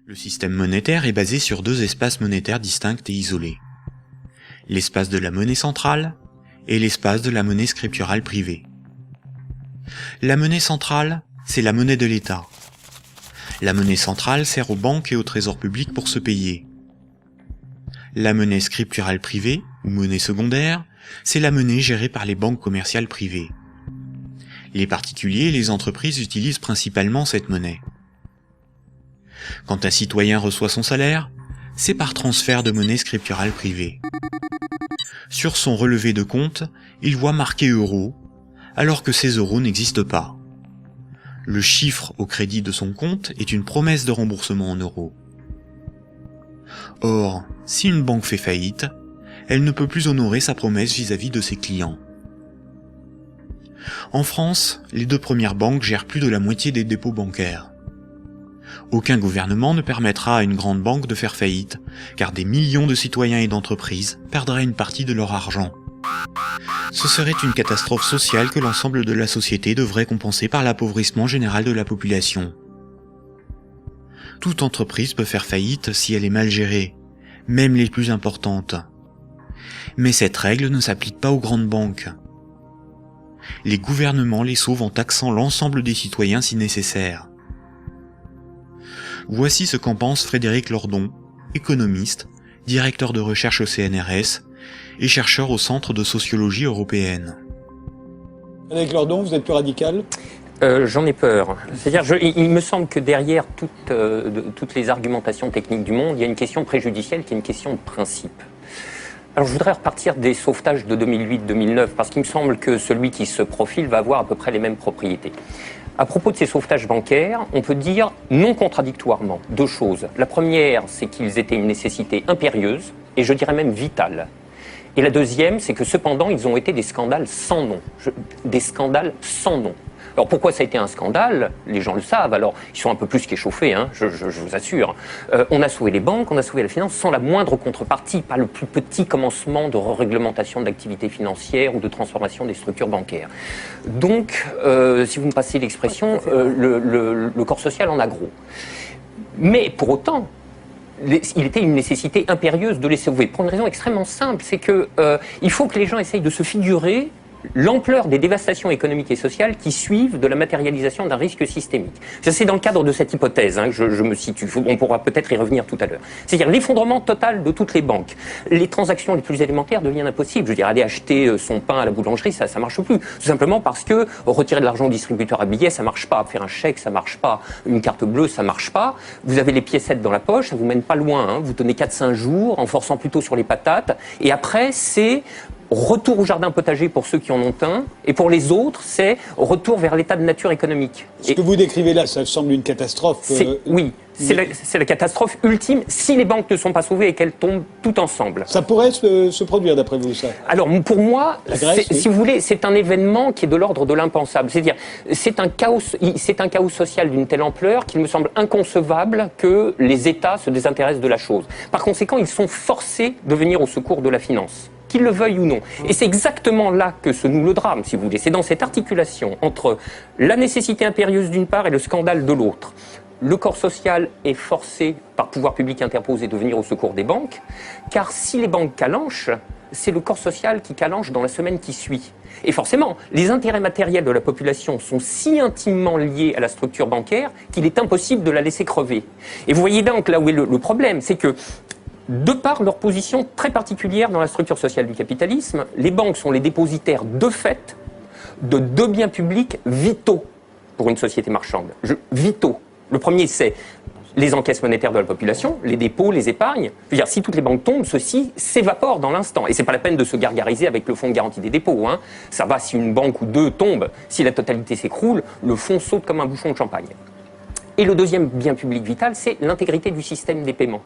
Le système monétaire est basé sur deux espaces monétaires distincts et isolés. L'espace de la monnaie centrale et l'espace de la monnaie scripturale privée. La monnaie centrale, c'est la monnaie de l'État. La monnaie centrale sert aux banques et au trésor public pour se payer. La monnaie scripturale privée, ou monnaie secondaire, c'est la monnaie gérée par les banques commerciales privées. Les particuliers et les entreprises utilisent principalement cette monnaie. Quand un citoyen reçoit son salaire, c'est par transfert de monnaie scripturale privée. Sur son relevé de compte, il voit marqué euros, alors que ces euros n'existent pas. Le chiffre au crédit de son compte est une promesse de remboursement en euros. Or, si une banque fait faillite, elle ne peut plus honorer sa promesse vis-à-vis de ses clients. En France, les deux premières banques gèrent plus de la moitié des dépôts bancaires. Aucun gouvernement ne permettra à une grande banque de faire faillite, car des millions de citoyens et d'entreprises perdraient une partie de leur argent. Ce serait une catastrophe sociale que l'ensemble de la société devrait compenser par l'appauvrissement général de la population. Toute entreprise peut faire faillite si elle est mal gérée, même les plus importantes. Mais cette règle ne s'applique pas aux grandes banques. Les gouvernements les sauvent en taxant l'ensemble des citoyens si nécessaire. Voici ce qu'en pense Frédéric Lordon, économiste, directeur de recherche au CNRS et chercheur au Centre de sociologie européenne. Frédéric Lordon, vous êtes plus radical ? J'en ai peur. C'est-à-dire, il me semble que derrière toutes les argumentations techniques du monde, il y a une question préjudicielle qui est une question de principe. Alors je voudrais repartir des sauvetages de 2008-2009, parce qu'il me semble que celui qui se profile va avoir à peu près les mêmes propriétés. À propos de ces sauvetages bancaires, on peut dire non contradictoirement deux choses. La première, c'est qu'ils étaient une nécessité impérieuse, et je dirais même vitale. Et la deuxième, c'est que cependant, ils ont été des scandales sans nom. Des scandales sans nom. Alors pourquoi ça a été un scandale? Les gens le savent, alors ils sont un peu plus qu'échauffés, hein, je vous assure. On a sauvé les banques, on a sauvé la finance sans la moindre contrepartie, pas le plus petit commencement de réglementation d'activité financière ou de transformation des structures bancaires. Donc, si vous me passez l'expression, le corps social en a gros. Mais pour autant, il était une nécessité impérieuse de les sauver, pour une raison extrêmement simple, c'est que il faut que les gens essayent de se figurer l'ampleur des dévastations économiques et sociales qui suivent de la matérialisation d'un risque systémique. C'est dans le cadre de cette hypothèse que je me situe. On pourra peut-être y revenir tout à l'heure. C'est-à-dire l'effondrement total de toutes les banques. Les transactions les plus élémentaires deviennent impossibles. Je veux dire, aller acheter son pain à la boulangerie, ça marche plus. Tout simplement parce que retirer de l'argent au distributeur à billets, ça marche pas. Faire un chèque, ça marche pas. Une carte bleue, ça marche pas. Vous avez les piécettes dans la poche, ça vous mène pas loin. Hein. Vous tenez 4-5 jours en forçant plutôt sur les patates. Et après, c'est retour au jardin potager pour ceux qui en ont un, et pour les autres, c'est retour vers l'état de nature économique. Ce que vous décrivez là, ça semble une catastrophe. Oui, c'est la catastrophe ultime si les banques ne sont pas sauvées et qu'elles tombent toutes ensemble. Ça pourrait se produire d'après vous, ça? Alors pour moi, Grèce, oui. si vous voulez, c'est un événement qui est de l'ordre de l'impensable. C'est-à-dire, c'est un chaos social d'une telle ampleur qu'il me semble inconcevable que les États se désintéressent de la chose. Par conséquent, ils sont forcés de venir au secours de la finance, qu'ils le veuillent ou non. Et c'est exactement là que se noue le drame, si vous voulez. C'est dans cette articulation entre la nécessité impérieuse d'une part et le scandale de l'autre. Le corps social est forcé, par pouvoir public interposé, de venir au secours des banques, car si les banques calanchent, c'est le corps social qui calanche dans la semaine qui suit. Et forcément, les intérêts matériels de la population sont si intimement liés à la structure bancaire qu'il est impossible de la laisser crever. Et vous voyez donc là où est le problème, c'est que de par leur position très particulière dans la structure sociale du capitalisme, les banques sont les dépositaires de fait de deux biens publics vitaux pour une société marchande. Vitaux. Le premier, c'est les encaisses monétaires de la population, les dépôts, les épargnes. Je veux dire, si toutes les banques tombent, ceci s'évapore dans l'instant. Et c'est pas la peine de se gargariser avec le fonds de garantie des dépôts. Hein. Ça va si une banque ou deux tombe. Si la totalité s'écroule, le fonds saute comme un bouchon de champagne. Et le deuxième bien public vital, c'est l'intégrité du système des paiements.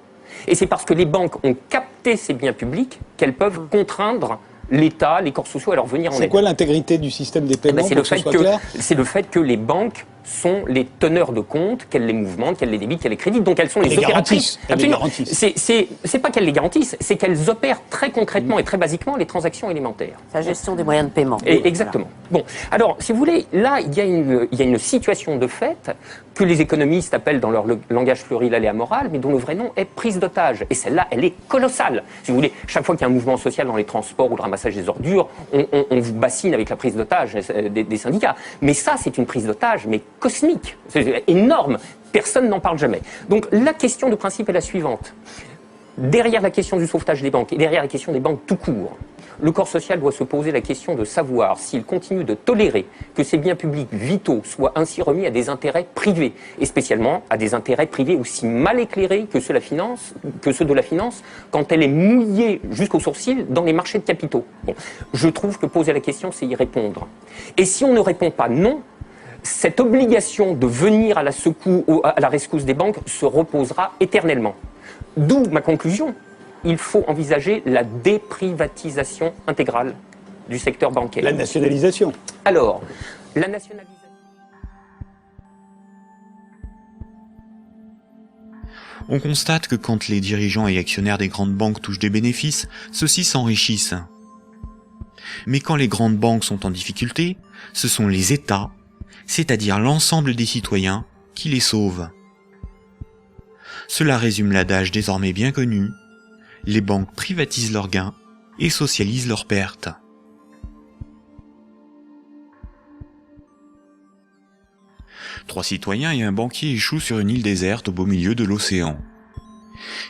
Et c'est parce que les banques ont capté ces biens publics qu'elles peuvent contraindre l'État, les corps sociaux à leur venir en aide. C'est quoi l'intégrité du système des paiements? C'est le fait que les banques sont les teneurs de compte, qu'elles les mouvementent, qu'elles les débitent, qu'elles les créditent. Donc elles sont les les opératrices. garantissent. Absolument. C'est pas qu'elles les garantissent, c'est qu'elles opèrent très concrètement et très basiquement les transactions élémentaires. La gestion des moyens de paiement. Et exactement. Bon, alors, si vous voulez, là, il y a une situation de fait que les économistes appellent dans leur langage fleuri l'aléa moral, mais dont le vrai nom est prise d'otage. Et celle-là, elle est colossale. Si vous voulez, chaque fois qu'il y a un mouvement social dans les transports ou le ramassage des ordures, on vous bassine avec la prise d'otage des syndicats. Mais ça, c'est une prise d'otage, mais cosmique. C'est énorme. Personne n'en parle jamais. Donc, la question de principe est la suivante. Derrière la question du sauvetage des banques et derrière la question des banques tout court, le corps social doit se poser la question de savoir s'il continue de tolérer que ces biens publics vitaux soient ainsi remis à des intérêts privés, et spécialement à des intérêts privés aussi mal éclairés que ceux de la finance, quand elle est mouillée jusqu'aux sourcils dans les marchés de capitaux. Bon, je trouve que poser la question, c'est y répondre. Et si on ne répond pas non, cette obligation de venir à la rescousse des banques se reposera éternellement. D'où ma conclusion. Il faut envisager la déprivatisation intégrale du secteur bancaire. La nationalisation. Alors, la nationalisation... On constate que quand les dirigeants et actionnaires des grandes banques touchent des bénéfices, ceux-ci s'enrichissent. Mais quand les grandes banques sont en difficulté, ce sont les États, c'est-à-dire l'ensemble des citoyens, qui les sauvent. Cela résume l'adage désormais bien connu: les banques privatisent leurs gains et socialisent leurs pertes. Trois citoyens et un banquier échouent sur une île déserte au beau milieu de l'océan.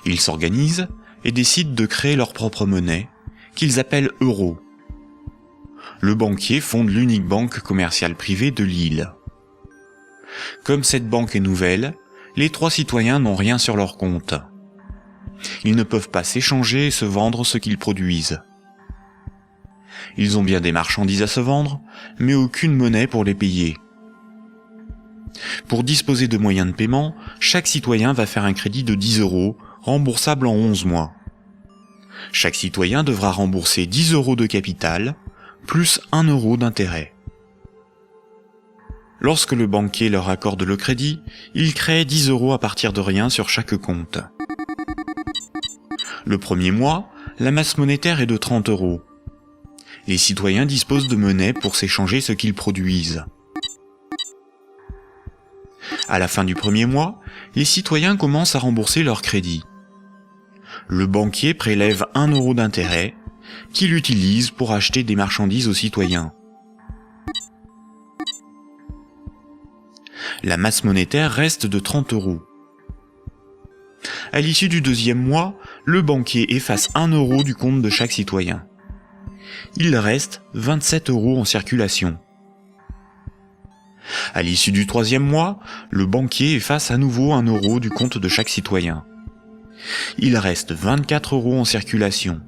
Ils s'organisent et décident de créer leur propre monnaie, qu'ils appellent euro. Le banquier fonde l'unique banque commerciale privée de l'île. Comme cette banque est nouvelle, les trois citoyens n'ont rien sur leur compte. Ils ne peuvent pas s'échanger et se vendre ce qu'ils produisent. Ils ont bien des marchandises à se vendre, mais aucune monnaie pour les payer. Pour disposer de moyens de paiement, chaque citoyen va faire un crédit de 10 €, remboursable en 11 mois. Chaque citoyen devra rembourser 10 € de capital, plus 1 € d'intérêt. Lorsque le banquier leur accorde le crédit, il crée 10 € à partir de rien sur chaque compte. Le premier mois, la masse monétaire est de 30 €. Les citoyens disposent de monnaie pour s'échanger ce qu'ils produisent. À la fin du premier mois, les citoyens commencent à rembourser leur crédit. Le banquier prélève 1 € d'intérêt, qu'il utilise pour acheter des marchandises aux citoyens. La masse monétaire reste de 30 €. À l'issue du deuxième mois, le banquier efface 1 € du compte de chaque citoyen. Il reste 27 € en circulation. À l'issue du troisième mois, le banquier efface à nouveau 1 € du compte de chaque citoyen. Il reste 24 € en circulation.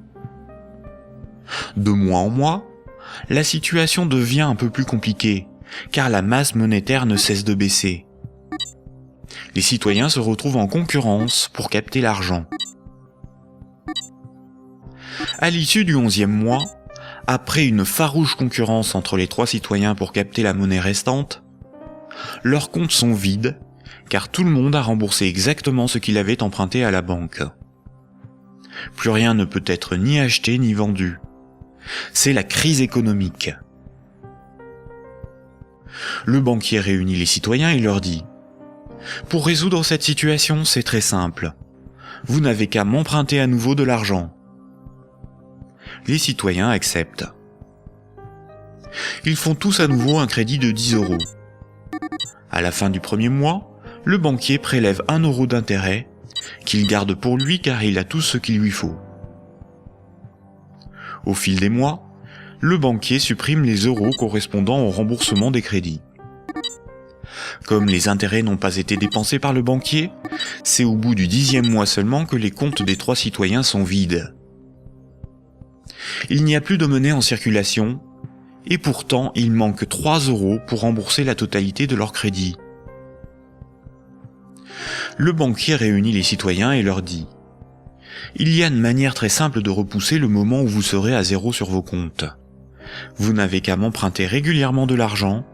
De mois en mois, la situation devient un peu plus compliquée, car la masse monétaire ne cesse de baisser. Les citoyens se retrouvent en concurrence pour capter l'argent. À l'issue du 11e mois, après une farouche concurrence entre les trois citoyens pour capter la monnaie restante, leurs comptes sont vides, car tout le monde a remboursé exactement ce qu'il avait emprunté à la banque. Plus rien ne peut être ni acheté ni vendu. C'est la crise économique. Le banquier réunit les citoyens et leur dit: « Pour résoudre cette situation, c'est très simple. Vous n'avez qu'à m'emprunter à nouveau de l'argent. » Les citoyens acceptent. Ils font tous à nouveau un crédit de 10 €. À la fin du premier mois, le banquier prélève 1 € d'intérêt, qu'il garde pour lui car il a tout ce qu'il lui faut. Au fil des mois, le banquier supprime les euros correspondant au remboursement des crédits. Comme les intérêts n'ont pas été dépensés par le banquier, c'est au bout du 10e mois seulement que les comptes des trois citoyens sont vides. Il n'y a plus de monnaie en circulation, et pourtant il manque 3 € pour rembourser la totalité de leur crédit. Le banquier réunit les citoyens et leur dit: « Il y a une manière très simple de repousser le moment où vous serez à zéro sur vos comptes. Vous n'avez qu'à m'emprunter régulièrement de l'argent,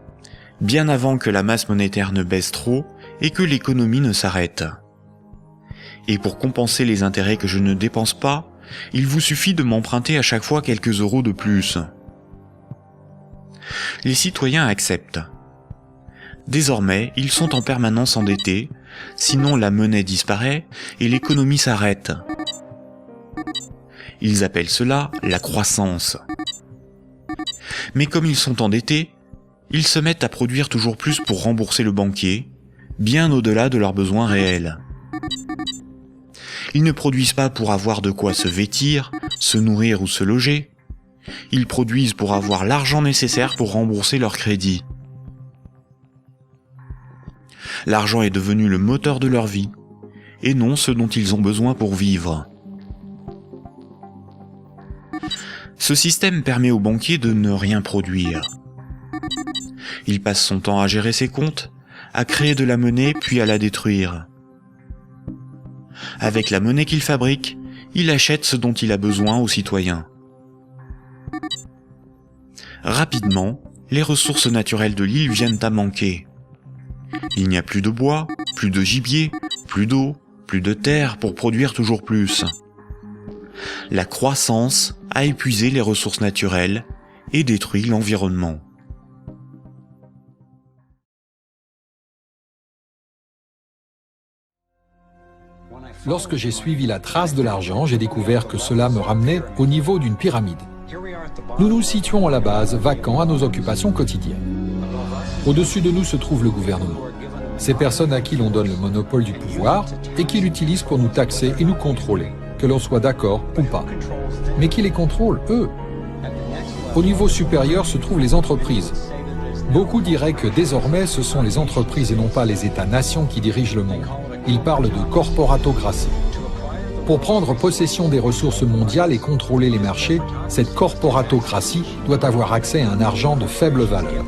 bien avant que la masse monétaire ne baisse trop et que l'économie ne s'arrête. Et pour compenser les intérêts que je ne dépense pas, il vous suffit de m'emprunter à chaque fois quelques euros de plus. Les citoyens acceptent. Désormais, ils sont en permanence endettés, sinon la monnaie disparaît et l'économie s'arrête. Ils appellent cela la croissance. Mais comme ils sont endettés, ils se mettent à produire toujours plus pour rembourser le banquier, bien au-delà de leurs besoins réels. Ils ne produisent pas pour avoir de quoi se vêtir, se nourrir ou se loger. Ils produisent pour avoir l'argent nécessaire pour rembourser leur crédit. L'argent est devenu le moteur de leur vie, et non ce dont ils ont besoin pour vivre. Ce système permet au banquier de ne rien produire. Il passe son temps à gérer ses comptes, à créer de la monnaie puis à la détruire. Avec la monnaie qu'il fabrique, il achète ce dont il a besoin aux citoyens. Rapidement, les ressources naturelles de l'île viennent à manquer. Il n'y a plus de bois, plus de gibier, plus d'eau, plus de terre pour produire toujours plus. La croissance a épuisé les ressources naturelles et détruit l'environnement. Lorsque j'ai suivi la trace de l'argent, j'ai découvert que cela me ramenait au niveau d'une pyramide. Nous nous situons à la base, vacants à nos occupations quotidiennes. Au-dessus de nous se trouve le gouvernement. Ces personnes à qui l'on donne le monopole du pouvoir et qui l'utilisent pour nous taxer et nous contrôler, que l'on soit d'accord ou pas. Mais qui les contrôlent, eux? Au niveau supérieur se trouvent les entreprises. Beaucoup diraient que désormais ce sont les entreprises et non pas les États-nations qui dirigent le monde. Ils parlent de corporatocratie. Pour prendre possession des ressources mondiales et contrôler les marchés, cette corporatocratie doit avoir accès à un argent de faible valeur.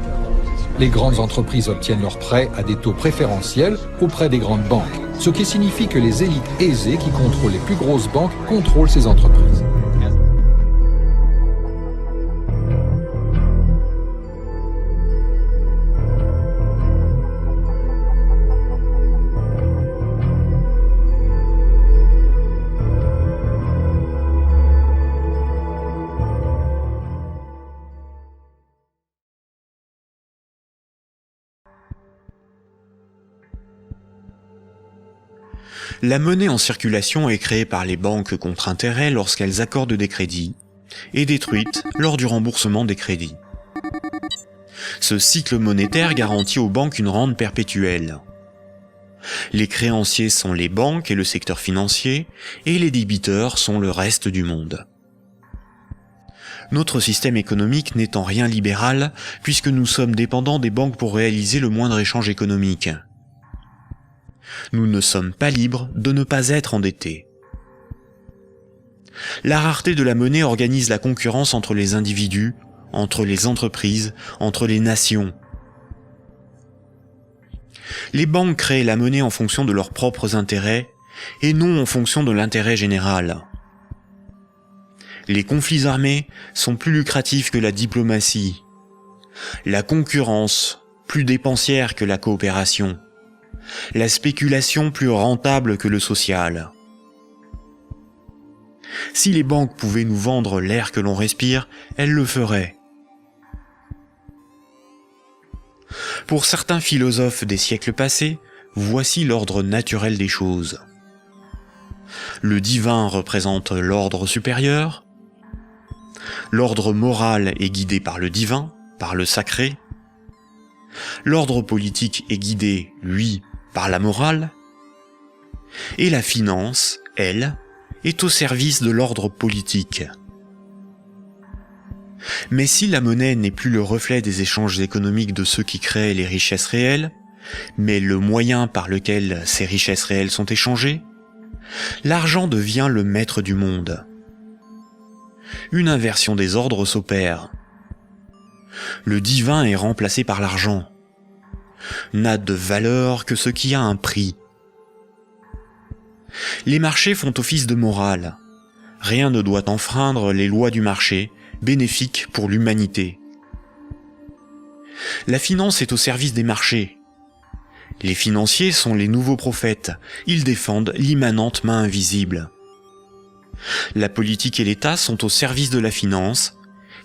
Les grandes entreprises obtiennent leurs prêts à des taux préférentiels auprès des grandes banques, ce qui signifie que les élites aisées qui contrôlent les plus grosses banques contrôlent ces entreprises. La monnaie en circulation est créée par les banques contre intérêt lorsqu'elles accordent des crédits, et détruite lors du remboursement des crédits. Ce cycle monétaire garantit aux banques une rente perpétuelle. Les créanciers sont les banques et le secteur financier, et les débiteurs sont le reste du monde. Notre système économique n'est en rien libéral, puisque nous sommes dépendants des banques pour réaliser le moindre échange économique. Nous ne sommes pas libres de ne pas être endettés. La rareté de la monnaie organise la concurrence entre les individus, entre les entreprises, entre les nations. Les banques créent la monnaie en fonction de leurs propres intérêts et non en fonction de l'intérêt général. Les conflits armés sont plus lucratifs que la diplomatie. La concurrence, plus dépensière que la coopération. La spéculation plus rentable que le social. Si les banques pouvaient nous vendre l'air que l'on respire, elles le feraient. Pour certains philosophes des siècles passés, voici l'ordre naturel des choses. Le divin représente l'ordre supérieur. L'ordre moral est guidé par le divin, par le sacré. L'ordre politique est guidé, lui, par la morale, et la finance, elle, est au service de l'ordre politique. Mais si la monnaie n'est plus le reflet des échanges économiques de ceux qui créent les richesses réelles, mais le moyen par lequel ces richesses réelles sont échangées, l'argent devient le maître du monde. Une inversion des ordres s'opère. Le divin est remplacé par l'argent. N'a de valeur que ce qui a un prix. Les marchés font office de morale. Rien ne doit enfreindre les lois du marché, bénéfiques pour l'humanité. La finance est au service des marchés. Les financiers sont les nouveaux prophètes, ils défendent l'immanente main invisible. La politique et l'État sont au service de la finance,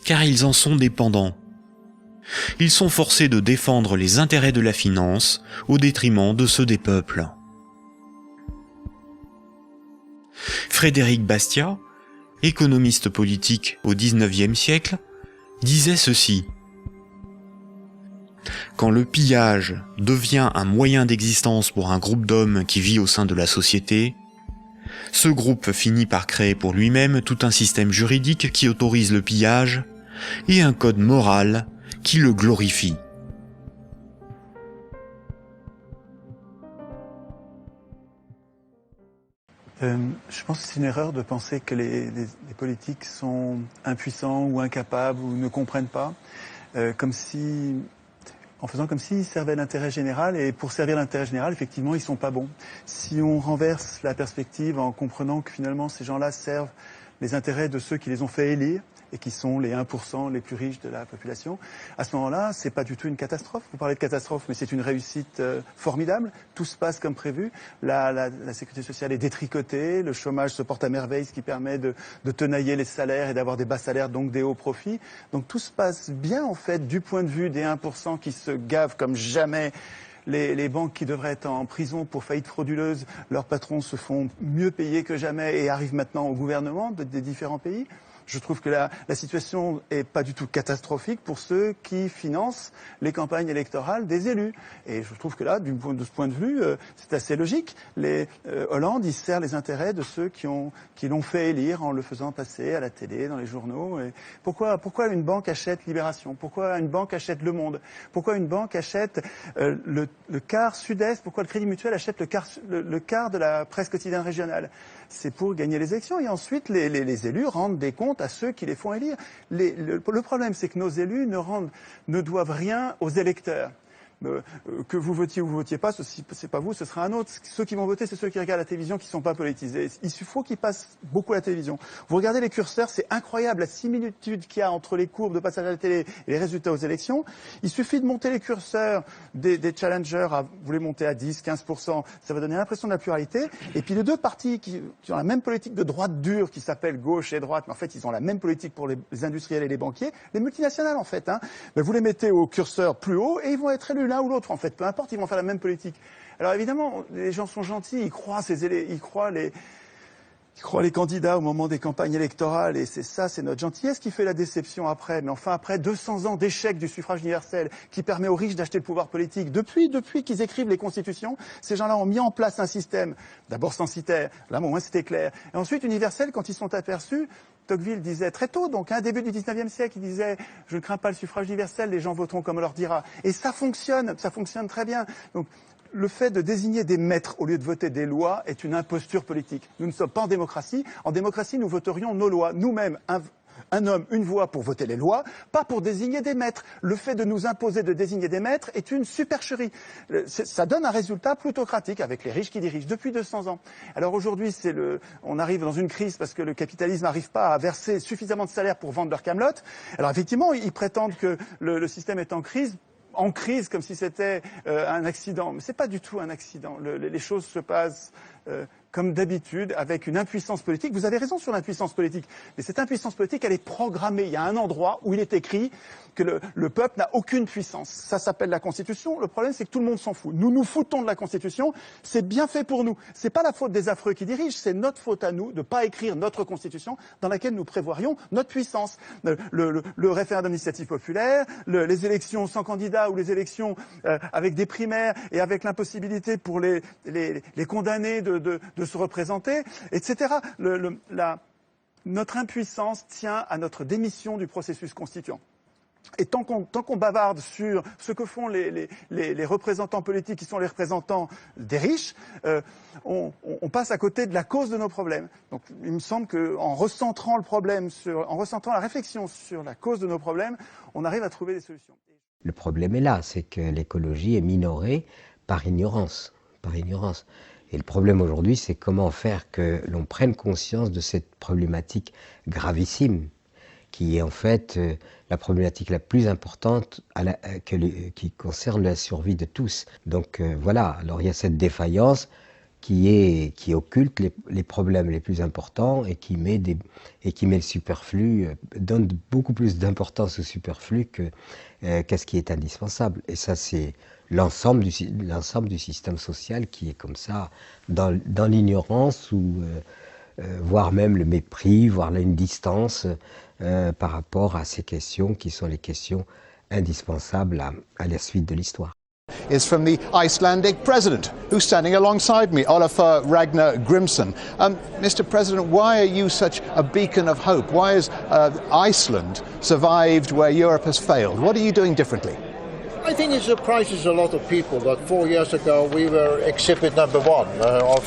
car ils en sont dépendants. Ils sont forcés de défendre les intérêts de la finance au détriment de ceux des peuples. Frédéric Bastiat, économiste politique au XIXe siècle, disait ceci. Quand le pillage devient un moyen d'existence pour un groupe d'hommes qui vit au sein de la société, ce groupe finit par créer pour lui-même tout un système juridique qui autorise le pillage et un code moral qui le glorifie. Je pense que c'est une erreur de penser que les politiques sont impuissants ou incapables ou ne comprennent pas, en faisant comme s'ils servaient l'intérêt général, et pour servir l'intérêt général, effectivement, ils sont pas bons. Si on renverse la perspective en comprenant que finalement ces gens-là servent les intérêts de ceux qui les ont fait élire, et qui sont les 1% les plus riches de la population, à ce moment-là, c'est pas du tout une catastrophe. Vous parlez de catastrophe, mais c'est une réussite formidable. Tout se passe comme prévu. La sécurité sociale est détricotée, le chômage se porte à merveille, ce qui permet de tenailler les salaires et d'avoir des bas salaires, donc des hauts profits. Donc tout se passe bien, en fait, du point de vue des 1% qui se gavent comme jamais. Les banques qui devraient être en prison pour faillite frauduleuse, leurs patrons se font mieux payer que jamais et arrivent maintenant au gouvernement des différents pays. Je trouve que la situation est pas du tout catastrophique pour ceux qui financent les campagnes électorales des élus. Et je trouve que là, de ce point de vue, c'est assez logique. Hollande, il sert les intérêts de ceux qui l'ont fait élire en le faisant passer à la télé, dans les journaux. Et pourquoi une banque achète Libération? Pourquoi une banque achète Le Monde? Pourquoi une banque achète le quart Sud-Est? Pourquoi le Crédit Mutuel achète le quart de la presse quotidienne régionale? C'est pour gagner les élections. Et ensuite, les élus rendent des comptes à ceux qui les font élire. Le problème, c'est que nos élus ne doivent rien aux électeurs. Que vous votiez ou vous votiez pas, c'est pas vous, ce sera un autre. Ceux qui vont voter, c'est ceux qui regardent la télévision, qui sont pas politisés. Il faut qu'ils passent beaucoup à la télévision. Vous regardez les curseurs, c'est incroyable la similitude qu'il y a entre les courbes de passage à la télé et les résultats aux élections. Il suffit de monter les curseurs des challengers, vous les montez à 10, 15%, ça va donner l'impression de la pluralité. Et puis les deux partis qui ont la même politique de droite dure, qui s'appelle gauche et droite, mais en fait ils ont la même politique pour les industriels et les banquiers, les multinationales en fait. Ben, vous les mettez au curseur plus haut et ils vont être élus l'un ou l'autre, en fait, peu importe, ils vont faire la même politique. Alors évidemment, les gens sont gentils, ils croient les candidats au moment des campagnes électorales, et c'est notre gentillesse qui fait la déception après. Mais enfin, après 200 ans d'échec du suffrage universel, qui permet aux riches d'acheter le pouvoir politique, depuis qu'ils écrivent les constitutions, ces gens-là ont mis en place un système, d'abord censitaire, là au moins c'était clair, et ensuite universel quand ils sont aperçus. Tocqueville disait très tôt, donc début du 19e siècle, il disait « Je ne crains pas le suffrage universel, les gens voteront comme on leur dira ». Et ça fonctionne très bien. Donc, le fait de désigner des maîtres au lieu de voter des lois est une imposture politique. Nous ne sommes pas en démocratie. En démocratie, nous voterions nos lois nous-mêmes. Un homme, une voix pour voter les lois, pas pour désigner des maîtres. Le fait de nous imposer de désigner des maîtres est une supercherie. Ça donne un résultat plutocratique avec les riches qui dirigent depuis 200 ans. Alors aujourd'hui, on arrive dans une crise parce que le capitalisme n'arrive pas à verser suffisamment de salaire pour vendre leur camelote. Alors effectivement, ils prétendent que le système est en crise comme si c'était un accident. Mais c'est pas du tout un accident. Les choses se passent comme d'habitude, avec une impuissance politique. Vous avez raison sur l'impuissance politique, mais cette impuissance politique, elle est programmée. Il y a un endroit où il est écrit que le peuple n'a aucune puissance. Ça s'appelle la Constitution. Le problème, c'est que tout le monde s'en fout. Nous nous foutons de la Constitution. C'est bien fait pour nous. C'est pas la faute des affreux qui dirigent, c'est notre faute à nous de pas écrire notre Constitution dans laquelle nous prévoirions notre puissance. Le référendum d'initiative populaire, les élections sans candidat ou les élections avec des primaires et avec l'impossibilité pour les condamnés de se représenter, etc. Notre impuissance tient à notre démission du processus constituant. Et tant qu'on bavarde sur ce que font les représentants politiques qui sont les représentants des riches, on passe à côté de la cause de nos problèmes. Donc il me semble qu'en recentrant la réflexion sur la cause de nos problèmes, on arrive à trouver des solutions. Le problème est là, c'est que l'écologie est minorée par ignorance. Et le problème aujourd'hui, c'est comment faire que l'on prenne conscience de cette problématique gravissime qui est en fait la problématique la plus importante qui concerne la survie de tous. Donc voilà, alors il y a cette défaillance qui occulte les problèmes les plus importants et qui met le superflu, donne beaucoup plus d'importance au superflu qu'à ce qui est indispensable. Et ça, c'est l'ensemble du système social qui est comme ça, dans l'ignorance ou voire même le mépris, voire une distance par rapport à ces questions qui sont les questions indispensables à la suite de l'histoire. Is from the Icelandic president, who's standing alongside me, Olafur Ragnar Grimsson. Mr. President, why are you such a beacon of hope? Why has Iceland survived where Europe has failed? What are you doing differently? I think it surprises a lot of people that 4 years ago we were exhibit number one of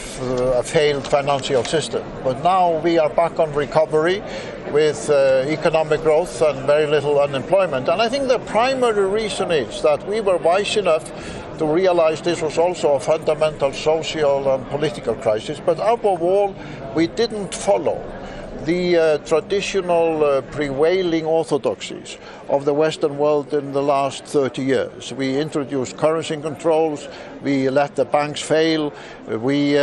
a failed financial system. But now we are back on recovery with economic growth and very little unemployment. And I think the primary reason is that we were wise enough to realize this was also a fundamental social and political crisis. But above all, we didn't follow the traditional prevailing orthodoxies of the Western world in the last 30 years. We introduced currency controls, we let the banks fail, we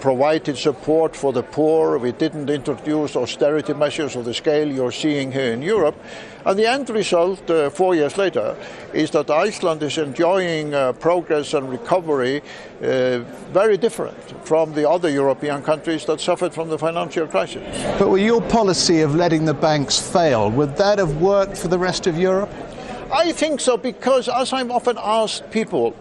provided support for the poor, we didn't introduce austerity measures of the scale you're seeing here in Europe. And the end result, 4 years later, is that Iceland is enjoying progress and recovery very different from the other European countries that suffered from the financial crisis. But with your policy of letting the banks fail, would that have worked for the rest of Europe? I think so, because as I'm often asked people,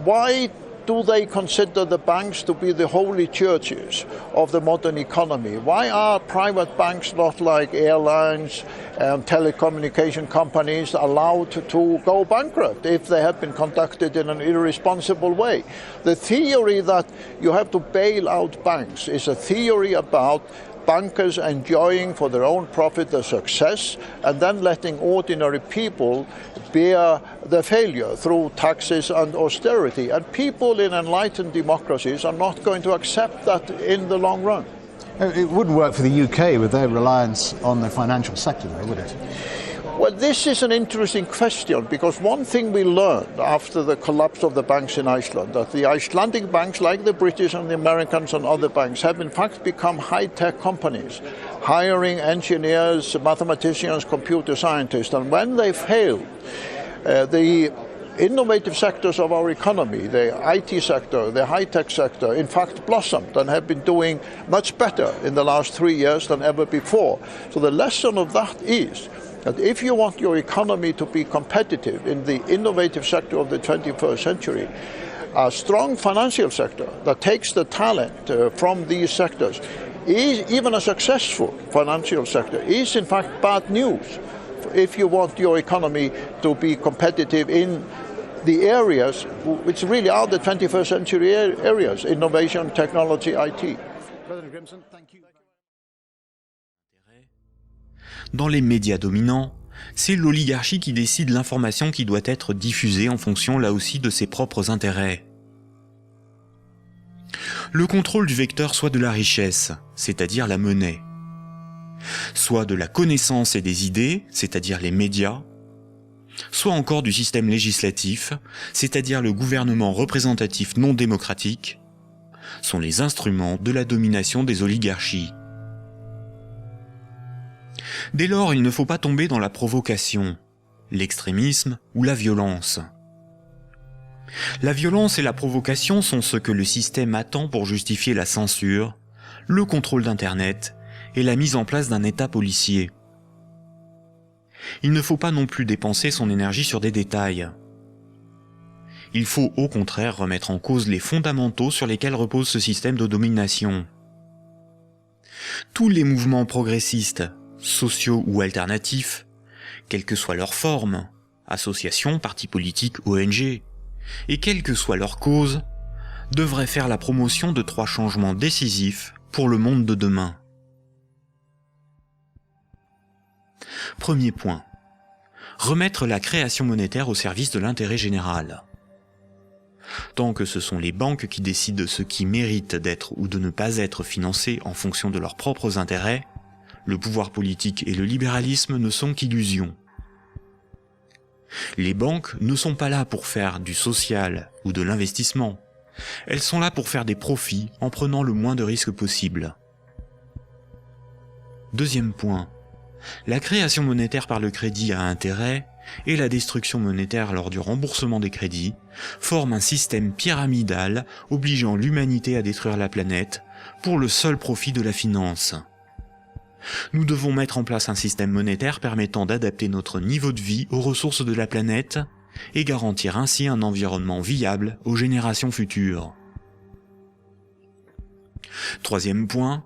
why do they consider the banks to be the holy churches of the modern economy? Why are private banks, not like airlines and telecommunication companies, allowed to go bankrupt if they have been conducted in an irresponsible way? The theory that you have to bail out banks is a theory about bankers enjoying for their own profit the success and then letting ordinary people bear the failure through taxes and austerity. And people in enlightened democracies are not going to accept that in the long run. It wouldn't work for the UK with their reliance on the financial sector, though, would it? Well, this is an interesting question, because one thing we learned after the collapse of the banks in Iceland, that the Icelandic banks, like the British and the Americans and other banks, have in fact become high-tech companies, hiring engineers, mathematicians, computer scientists. And when they failed, the innovative sectors of our economy, the IT sector, the high-tech sector, in fact blossomed and have been doing much better in the last 3 years than ever before. So the lesson of that is that if you want your economy to be competitive in the innovative sector of the 21st century, a strong financial sector that takes the talent from these sectors, even a successful financial sector, is in fact bad news if you want your economy to be competitive in the areas which really are the 21st century areas: innovation, technology, IT. President Grimsson, thank you. Dans les médias dominants, c'est l'oligarchie qui décide l'information qui doit être diffusée en fonction là aussi de ses propres intérêts. Le contrôle du vecteur soit de la richesse, c'est-à-dire la monnaie, soit de la connaissance et des idées, c'est-à-dire les médias, soit encore du système législatif, c'est-à-dire le gouvernement représentatif non démocratique, sont les instruments de la domination des oligarchies. Dès lors, il ne faut pas tomber dans la provocation, l'extrémisme ou la violence. La violence et la provocation sont ce que le système attend pour justifier la censure, le contrôle d'Internet et la mise en place d'un État policier. Il ne faut pas non plus dépenser son énergie sur des détails. Il faut au contraire remettre en cause les fondamentaux sur lesquels repose ce système de domination. Tous les mouvements progressistes, sociaux ou alternatifs, quelle que soit leur forme, associations, partis politiques, ONG, et quelle que soit leur cause, devraient faire la promotion de 3 changements décisifs pour le monde de demain. Premier point. Remettre la création monétaire au service de l'intérêt général. Tant que ce sont les banques qui décident de ce qui mérite d'être ou de ne pas être financé en fonction de leurs propres intérêts, Le pouvoir politique et le libéralisme ne sont qu'illusions. Les banques ne sont pas là pour faire du social ou de l'investissement. Elles sont là pour faire des profits en prenant le moins de risques possible. Deuxième point. La création monétaire par le crédit à intérêt et la destruction monétaire lors du remboursement des crédits forment un système pyramidal obligeant l'humanité à détruire la planète pour le seul profit de la finance. Nous devons mettre en place un système monétaire permettant d'adapter notre niveau de vie aux ressources de la planète et garantir ainsi un environnement viable aux générations futures. Troisième point,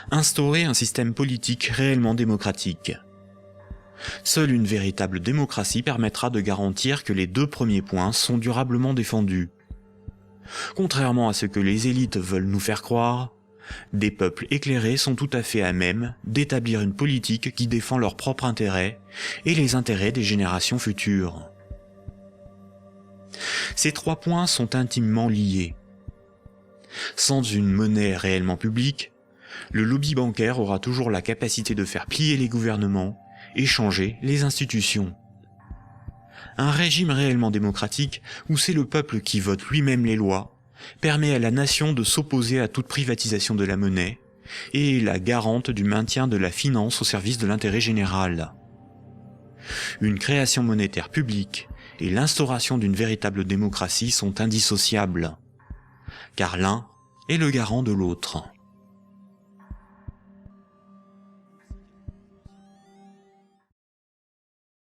instaurer un système politique réellement démocratique. Seule une véritable démocratie permettra de garantir que les deux premiers points sont durablement défendus. Contrairement à ce que les élites veulent nous faire croire, des peuples éclairés sont tout à fait à même d'établir une politique qui défend leurs propres intérêts et les intérêts des générations futures. Ces trois points sont intimement liés. Sans une monnaie réellement publique, le lobby bancaire aura toujours la capacité de faire plier les gouvernements et changer les institutions. Un régime réellement démocratique, où c'est le peuple qui vote lui-même les lois, permet à la nation de s'opposer à toute privatisation de la monnaie et est la garante du maintien de la finance au service de l'intérêt général. Une création monétaire publique et l'instauration d'une véritable démocratie sont indissociables, car l'un est le garant de l'autre.